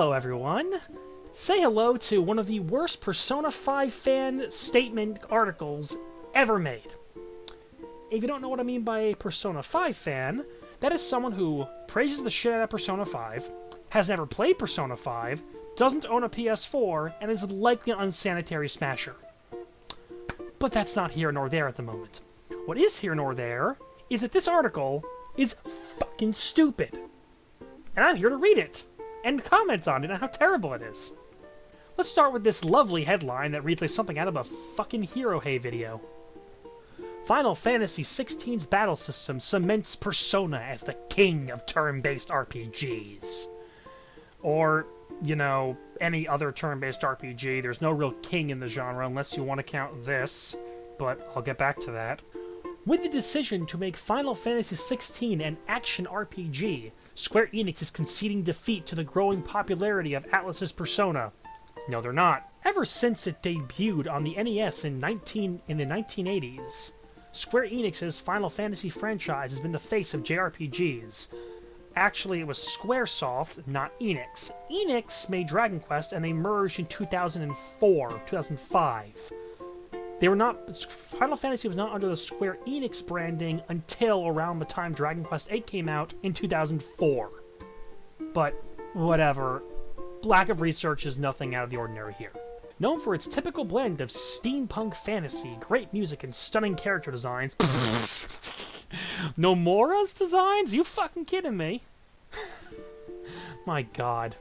Hello, everyone! Say hello to one of the worst Persona 5 fan statement articles ever made. If you don't know what I mean by a Persona 5 fan, that is someone who praises the shit out of Persona 5, has never played Persona 5, doesn't own a PS4, and is likely an unsanitary smasher. But that's not here nor there at the moment. What is here nor there is that this article is fucking stupid. And I'm here to read it and comment on it and how terrible it is. Let's start with this lovely headline that reads like something out of a fucking Hero Hey video. Final Fantasy XVI's battle system cements Persona as the king of turn-based RPGs. Or, you know, any other turn-based RPG. There's no real king in the genre unless you want to count this, but I'll get back to that. With the decision to make Final Fantasy XVI an action RPG, Square Enix is conceding defeat to the growing popularity of Atlus's Persona. No, they're not. Ever since it debuted on the NES in the 1980s, Square Enix's Final Fantasy franchise has been the face of JRPGs. Actually, it was Squaresoft, not Enix. Enix made Dragon Quest, and they merged in 2004, 2005. Final Fantasy was not under the Square Enix branding until around the time Dragon Quest VIII came out in 2004. But, whatever. Lack of research is nothing out of the ordinary here. Known for its typical blend of steampunk fantasy, great music, and stunning character designs... Nomura's designs? You fucking kidding me? My god.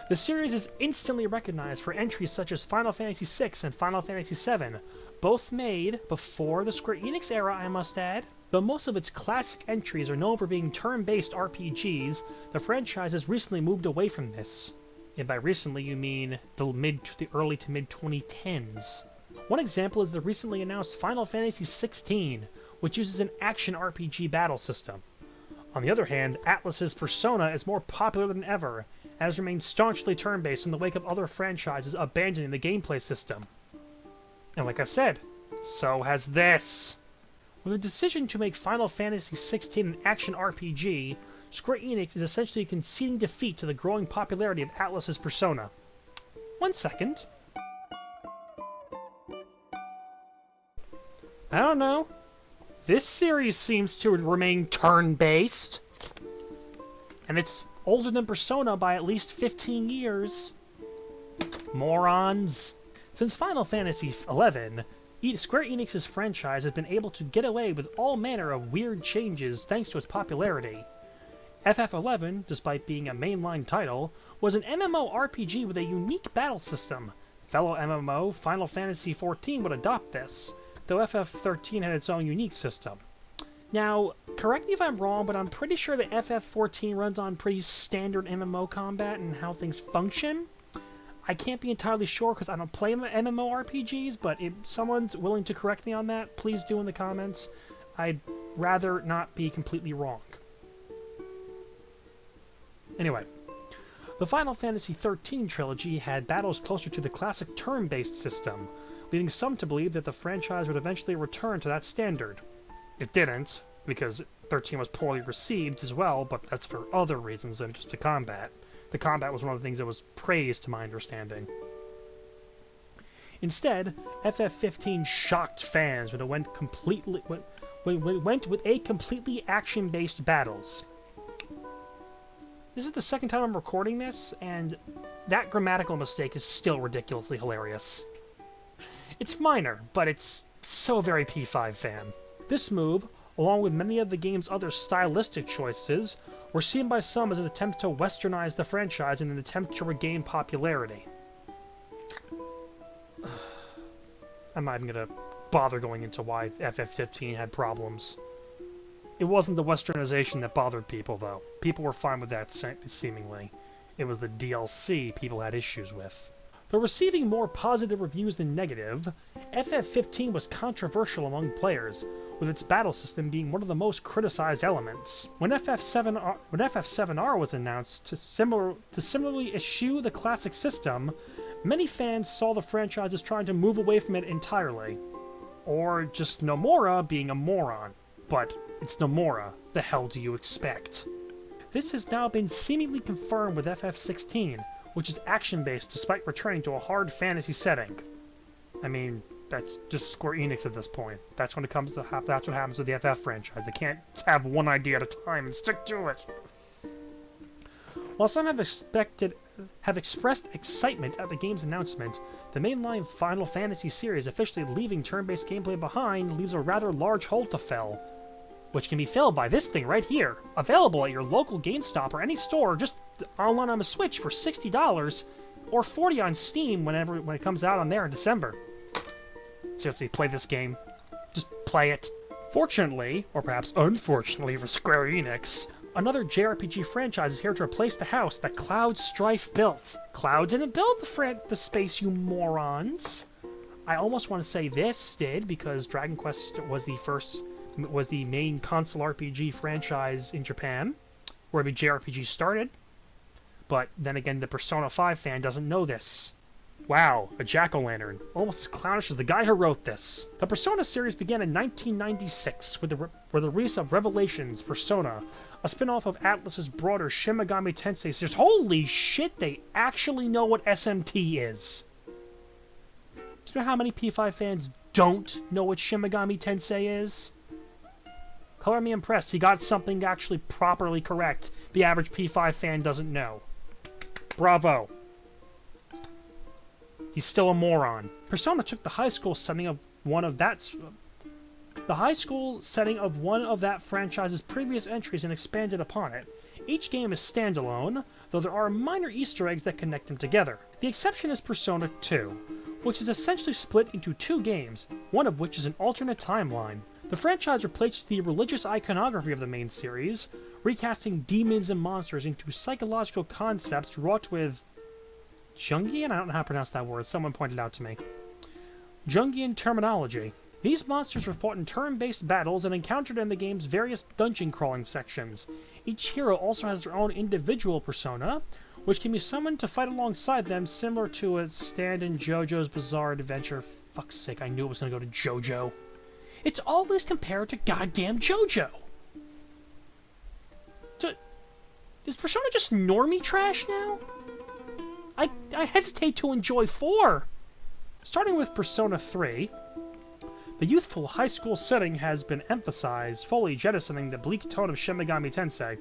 The series is instantly recognized for entries such as Final Fantasy VI and Final Fantasy VII, both made before the Square Enix era, I must add. Though most of its classic entries are known for being turn-based RPGs, the franchise has recently moved away from this. And by recently, you mean the early to mid-2010s. One example is the recently announced Final Fantasy XVI, which uses an action RPG battle system. On the other hand, Atlus's Persona is more popular than ever, and has remained staunchly turn-based in the wake of other franchises abandoning the gameplay system. And like I've said, so has this. With the decision to make Final Fantasy XVI an action RPG, Square Enix is essentially conceding defeat to the growing popularity of Atlus's Persona. 1 second. I don't know. This series seems to remain turn-based. And it's older than Persona by at least 15 years. Morons. Since Final Fantasy XI, Square Enix's franchise has been able to get away with all manner of weird changes thanks to its popularity. FF11, despite being a mainline title, was an MMORPG with a unique battle system. Fellow MMO Final Fantasy XIV would adopt this, though FF13 had its own unique system. Now, correct me if I'm wrong, but I'm pretty sure that FF14 runs on pretty standard MMO combat and how things function. I can't be entirely sure because I don't play MMORPGs, but if someone's willing to correct me on that, please do in the comments. I'd rather not be completely wrong. Anyway, the Final Fantasy XIII trilogy had battles closer to the classic turn-based system, leading some to believe that the franchise would eventually return to that standard. It didn't, because 13 was poorly received as well, but that's for other reasons than just the combat. The combat was one of the things that was praised, to my understanding. Instead, FF15 shocked fans when it went with a completely action-based battles. This is the second time I'm recording this, and that grammatical mistake is still ridiculously hilarious. It's minor, but it's so very P5 fan. This move, along with many of the game's other stylistic choices, were seen by some as an attempt to westernize the franchise in an attempt to regain popularity. I'm not even going to bother going into why FF15 had problems. It wasn't the westernization that bothered people, though. People were fine with that, seemingly. It was the DLC people had issues with. Though receiving more positive reviews than negative, FF15 was controversial among players, with its battle system being one of the most criticized elements. When FF7R was announced to similarly eschew the classic system, many fans saw the franchise as trying to move away from it entirely. Or just Nomura being a moron. But it's Nomura. The hell do you expect? This has now been seemingly confirmed with FF16, which is action-based despite returning to a hard fantasy setting. I mean, that's just Square Enix at this point. That's when it comes to that's what happens with the FF franchise. They can't have one idea at a time and stick to it. While some have expressed excitement at the game's announcement, the mainline Final Fantasy series officially leaving turn-based gameplay behind leaves a rather large hole to fill, which can be filled by this thing right here, available at your local GameStop or any store just online on the Switch for $60 or $40 on Steam when it comes out on there in December. Seriously, play this game. Just play it. Fortunately, or perhaps unfortunately for Square Enix, another JRPG franchise is here to replace the house that Cloud Strife built. Cloud didn't build the space, you morons. I almost want to say this did, because Dragon Quest was the main console RPG franchise in Japan, where the JRPG started. But then again, the Persona 5 fan doesn't know this. Wow, a jack-o'-lantern. Almost as clownish as the guy who wrote this. The Persona series began in 1996 with the release of Revelations Persona, a spin-off of Atlus's broader Shin Megami Tensei series. Holy shit, they actually know what SMT is. Do you know how many P5 fans don't know what Shin Megami Tensei is? Color me impressed. He got something actually properly correct the average P5 fan doesn't know. Bravo. He's still a moron. Persona took the high school setting of one of that franchise's previous entries and expanded upon it. Each game is standalone, though there are minor Easter eggs that connect them together. The exception is Persona 2, which is essentially split into two games, one of which is an alternate timeline. The franchise replaced the religious iconography of the main series, recasting demons and monsters into psychological concepts wrought with Jungian? I don't know how to pronounce that word. Someone pointed out to me. Jungian terminology. These monsters were fought in turn-based battles and encountered in the game's various dungeon-crawling sections. Each hero also has their own individual persona, which can be summoned to fight alongside them, similar to a stand in JoJo's Bizarre Adventure. Fuck's sake, I knew it was going to go to JoJo. It's always compared to goddamn JoJo. Is Persona just normie trash now? I hesitate to enjoy 4. Starting with Persona 3, the youthful high school setting has been emphasized, fully jettisoning the bleak tone of Shin Megami Tensei.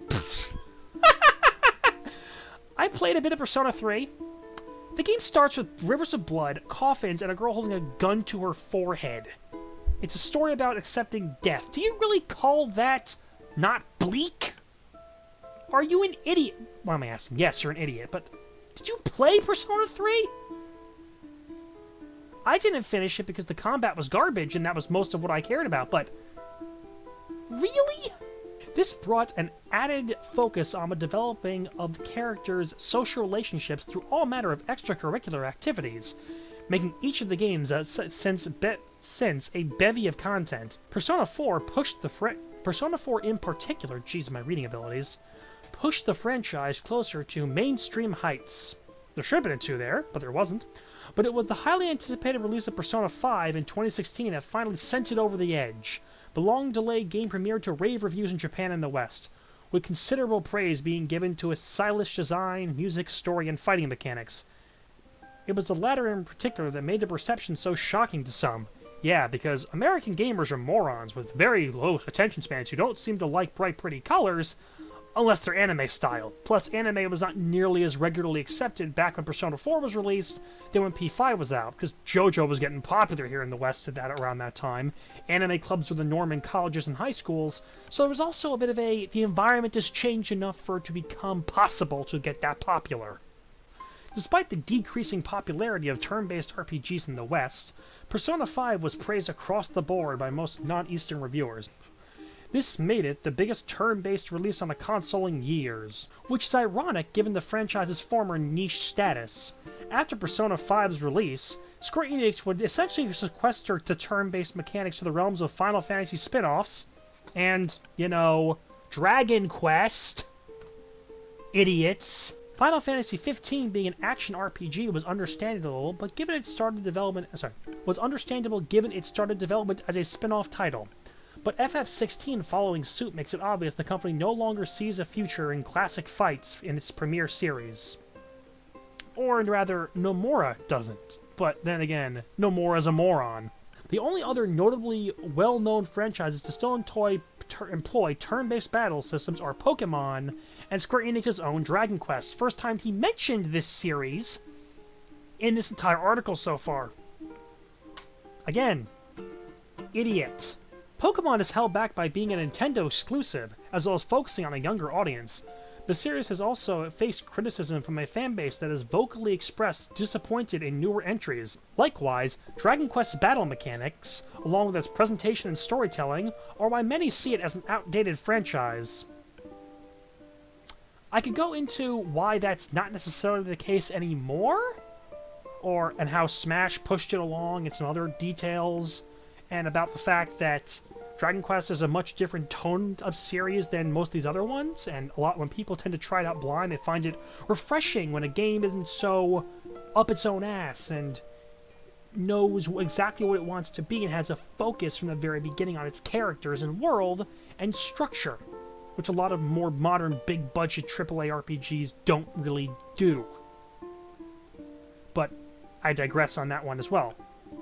I played a bit of Persona 3. The game starts with rivers of blood, coffins, and a girl holding a gun to her forehead. It's a story about accepting death. Do you really call that not bleak? Are you an idiot? Why am I asking? Yes, you're an idiot, but did you play Persona 3? I didn't finish it because the combat was garbage and that was most of what I cared about, but really? This brought an added focus on the developing of the characters' social relationships through all manner of extracurricular activities, making each of the games since a bevy of content. Persona 4 in particular, geez, my reading abilities, pushed the franchise closer to mainstream heights. There should have been a 2 there, but there wasn't. But it was the highly anticipated release of Persona 5 in 2016 that finally sent it over the edge. The long-delayed game premiered to rave reviews in Japan and the West, with considerable praise being given to its stylish design, music, story, and fighting mechanics. It was the latter in particular that made the reception so shocking to some. Yeah, because American gamers are morons with very low attention spans who don't seem to like bright, pretty colors, unless they're anime style. Plus, anime was not nearly as regularly accepted back when Persona 4 was released than when P5 was out, because JoJo was getting popular here in the West around that time. Anime clubs were the norm in colleges and high schools, so there was also a bit of the environment has changed enough for it to become possible to get that popular. Despite the decreasing popularity of turn-based RPGs in the West, Persona 5 was praised across the board by most non-Eastern reviewers. This made it the biggest turn-based release on a console in years, which is ironic given the franchise's former niche status. After Persona 5's release, Square Enix would essentially sequester the turn-based mechanics to the realms of Final Fantasy spin-offs, and, Dragon Quest. Idiots. Final Fantasy 15 being an action RPG was understandable, but given its started development as a spin-off title. But FF16 following suit makes it obvious the company no longer sees a future in classic fights in its premier series. Or rather, Nomura doesn't. But then again, Nomura's a moron. The only other notably well-known franchises to still employ turn-based battle systems are Pokemon and Square Enix's own Dragon Quest. First time he mentioned this series in this entire article so far. Again, idiot. Pokemon is held back by being a Nintendo exclusive, as well as focusing on a younger audience. The series has also faced criticism from a fanbase that has vocally expressed disappointed in newer entries. Likewise, Dragon Quest's battle mechanics, along with its presentation and storytelling, are why many see it as an outdated franchise. I could go into why that's not necessarily the case anymore, and how Smash pushed it along, and some other details, and about the fact that Dragon Quest is a much different tone of series than most of these other ones, and when people tend to try it out blind, they find it refreshing when a game isn't so up its own ass and knows exactly what it wants to be and has a focus from the very beginning on its characters and world and structure, which a lot of more modern big-budget AAA RPGs don't really do. But I digress on that one as well.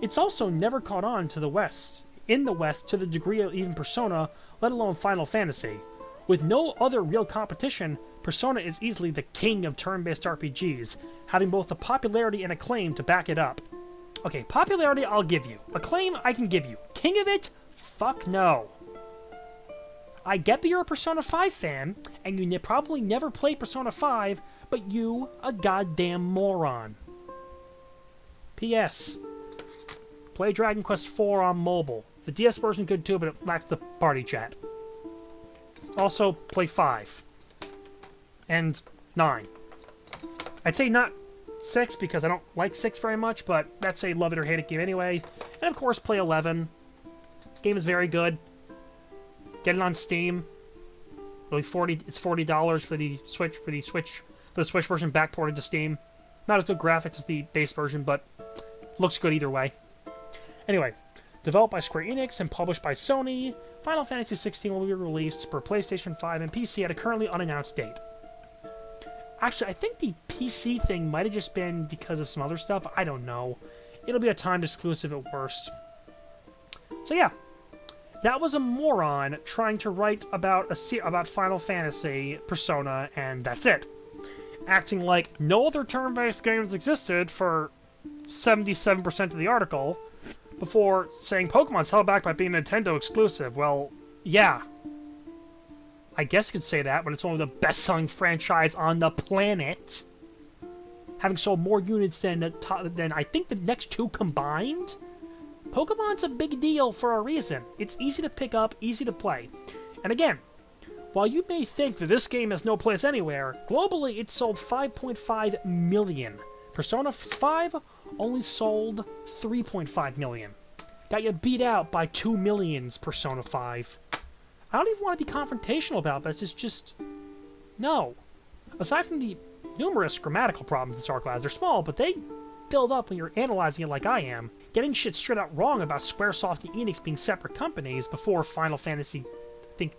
It's also never caught on to the West. In the West, to the degree of even Persona, let alone Final Fantasy. With no other real competition, Persona is easily the king of turn-based RPGs, having both the popularity and acclaim to back it up. Okay, popularity I'll give you. Acclaim I can give you. King of it? Fuck no. I get that you're a Persona 5 fan, and you probably never played Persona 5, but you a goddamn moron. P.S. Play Dragon Quest IV on mobile. The DS version good too, but it lacks the party chat. Also, play 5. And 9. I'd say not 6 because I don't like 6 very much, but that's a love it or hate it game anyway. And of course, play 11. This game is very good. Get it on Steam. Really it's $40 for the Switch version backported to Steam. Not as good graphics as the base version, but looks good either way. Anyway, developed by Square Enix and published by Sony, Final Fantasy XVI will be released for PlayStation 5 and PC at a currently unannounced date. Actually, I think the PC thing might have just been because of some other stuff. I don't know. It'll be a timed exclusive at worst. So yeah, that was a moron trying to write about Final Fantasy, Persona, and that's it. Acting like no other turn-based games existed for 77% of the article, before saying Pokemon's held back by being Nintendo exclusive. Well, yeah. I guess you could say that, but it's only the best-selling franchise on the planet. Having sold more units than I think the next two combined. Pokemon's a big deal for a reason. It's easy to pick up, easy to play. And again, while you may think that this game has no place anywhere, globally it sold 5.5 million. Persona 5 only sold 3.5 million. Got you beat out by 2 millions, Persona 5. I don't even want to be confrontational about this, it's just... no. Aside from the numerous grammatical problems this article has, they're small, but they build up when you're analyzing it like I am. Getting shit straight out wrong about Squaresoft and Enix being separate companies before Final Fantasy, I think,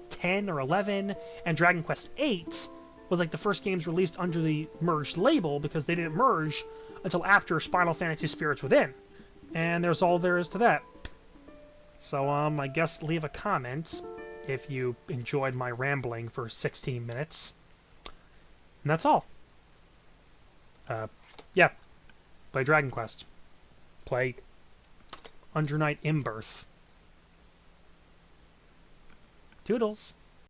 10 or 11, and Dragon Quest 8 was like the first games released under the merged label because they didn't merge until after Final Fantasy Spirits Within. And there's all there is to that. So, I guess leave a comment if you enjoyed my rambling for 16 minutes. And that's all. Yeah. Play Dragon Quest. Play Under Night Imbirth. Toodles.